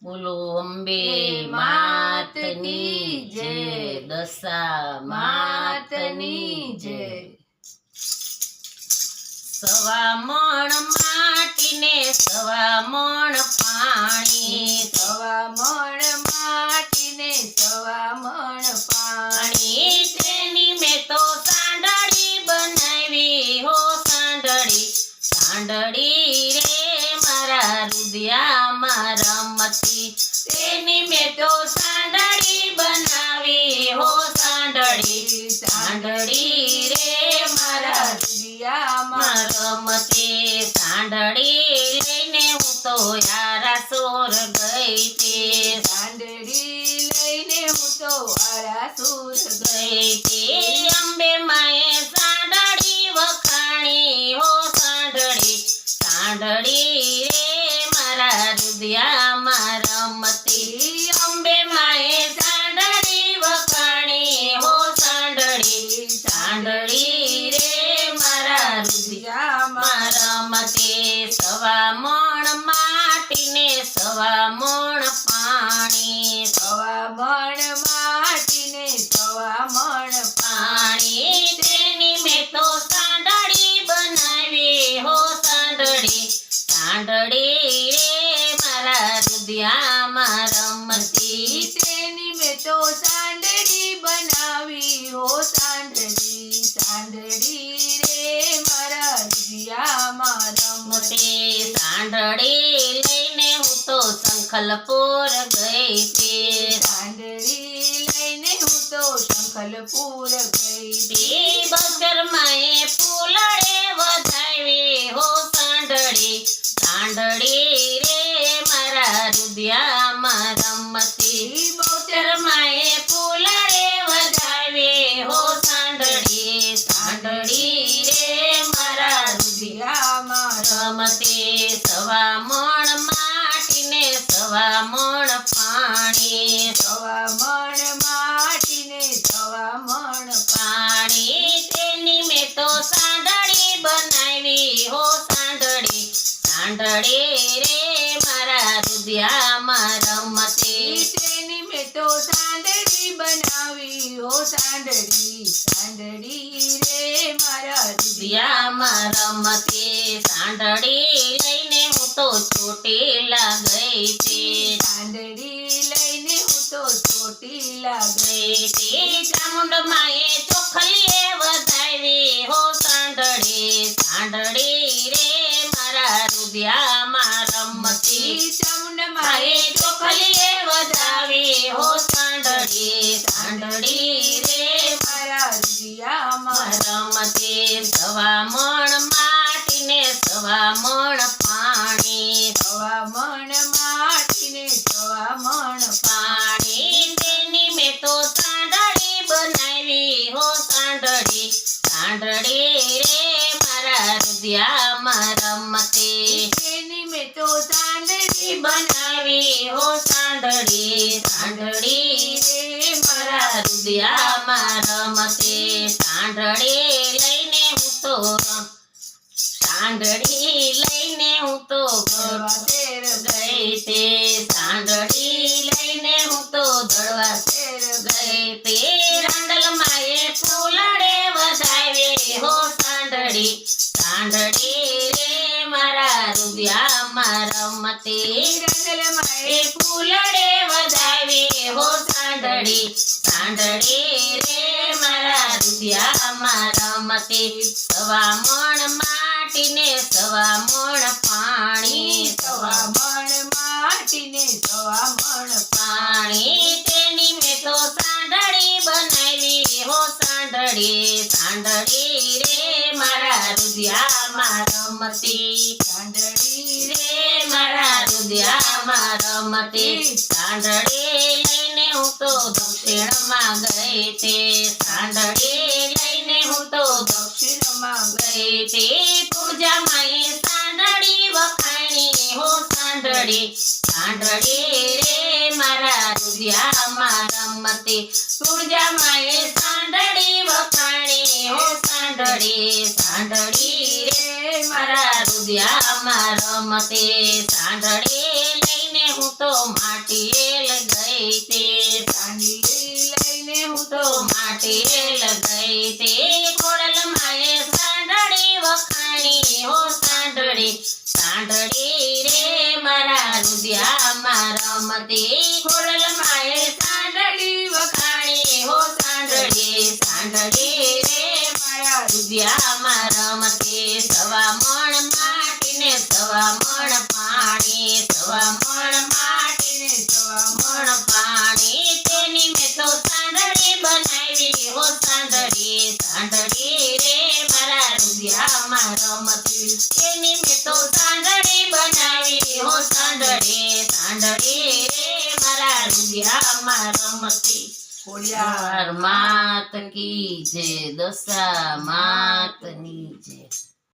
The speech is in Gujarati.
બોલો અંબે માતની જય, દશા માતની જય। સવા મણ માટીને સવા મણ પાણી, સવા મણ માટીને સવા મણ પાણી, તેની મેં તો સાંડળી બનાવી હો સાંડળી, સાંડળી રે મારા રુદિયામાં રમતી, તેની મેં તો સાંડળી બનાવી હો સાંડળી, સાંડળી રે મારા રુદિયામાં રમતી, સાંડળી લઈને હું તો યારાસોર ગઈ તે, સાંડળી લઈને હું તો આરાસુર ગઈ તે, અંબે માએ સાંડળી વખાણી હો સાંડળી, સાંડળી રે મારા રુદિયામાં રમતી, અંબે માએ સાંડળી વખાણી હો સાંડળી, સાંડળી રે મારા રુદિયામાં રમતી, સવા મણ માટીને સવા મણ પાણી, સવા મણ માટીને સવા મણ પાણી, તેની મેં તો સાંડળી બનાવી હો સાંડળી, સાંડળી રે મારા રુદિયામાં રમતી, તેની મેં તો સાંડળી બનાવી હો સાંડળી, સાંડળી રે મારા રુદિયામાં રમતી, સાંડળી લઈને હું તો શંખલપુર ગઈ તે, સાંડળી લઈને હું તો શંખલપુર ગઈ તે બગર માએ ફૂલડે વધાવી હો સાંડળી, સાંડળી રે મારા રુદિયામાં રમતી, બહુચર માએ ફૂલડે વધાવી હો સાંડળી, સાંડળી રે મારા રુદિયામાં રમતી, સવા મણ માટીને સવા મણ પાણી, સવા મણ માટીને સવા મણ પાણી, તેની મેં તો સાંડળી બનાવી હો સાંડળી, સાંડળી રે મારા રુદિયામાં રમતી, તેની મેં તો સાંડળી બનાવી હો સાંડળી, સાંડળી રે મારા રુદિયામાં રમતી, સાંડળી લઈને હું તો ચોટીલા ગઈ તે, સાંડળી લઈને હું તો ચોટીલા ગઈ તે, ચામુંડ માએ ચોખલીએ વધાવી હો સાંડળી, સાંડળી રે મારા રુદિયામાં રમતી, ચામુંડ માએ ચોખલીએ વધાવી હો સાંડળી, સાંડળી રે મારા રુદિયામાં રમતી, સવા મણ માટીને સવા મણ પાણી, સવા મણ માટીને સવા મણ પાણી, તેની મેં તો સાંડળી બનાવી હો સાંડળી, સાંડળી રે મારા રુદિયામાં રમતી, તેની મેં તો સાંડળી બનાવી હો સાંડળી, સાંડળી રે મારા રુદિયામાં રમતી, સાંડળી લઈને હું તો સાંડળી લઈને હું તો શેર ગઈ તે, સાંડળી લઈને હું તો દળવા શેર ગઈ તે, રાંડલ માએ ફૂલડે વધાવી હો સાંડળી, સાંડળી રે મારા રુદિયામાં રમતી, રંગલ માએ એ ફૂલડે વધાવી હો સાંડળી, સાંડળી રે મારા રુદિયામાં રમતી, સવા મણ માટીને સવા મણ પાણી, સવા મણ માટીને સવા મણ પાણી, તેની મેં તો સાંડળી બનાવી હો સાંડળી, સાંડળી રે મારા રુદિયામાં રમતી, સાંડળી રે મારા રુદિયામાં રમતી, સાંડળી લઈને હું તો દક્ષિણમાં ગઈ તે, સાંડળી લઈને હું તો દક્ષિણમાં ગઈ તે, પૂજા માએ સાંડળી વખાણી હો સાંડળી, સાંડળી રે મારા રુદિયામાં રમતી, પૂજા માએ સાંડળી વખાણી હો સાંડળી, સાંડળી રે મારા રુદિયામાં રમતી, સાંડળી લઈને હું તો માટી તેલ ગઈ તે ખોડલમાએ સાંડળી વખાણી હો સાંડળી સાંડળી રે મારા રુદિયામાં રમતી ખોડલમાએ સાંડળી વખાણી હો સાંડળી સાંડળી રે મારા રુદિયામાં રમતી સવા મણ માટીને સવા મણ પાણી સવા મણ માટીને સવા મણ પાણી તેની મેં તો સાંડળી બનાવી હો સાંડળી સાંડળી રે મારા રુદિયામાં રમતી તેની મેં તો સાંડળી બનાવી હો સાંડળી સાંડળી રે મારા રુદિયામાં રમતી ખોડિયાર માત કી જય દશા માતની જય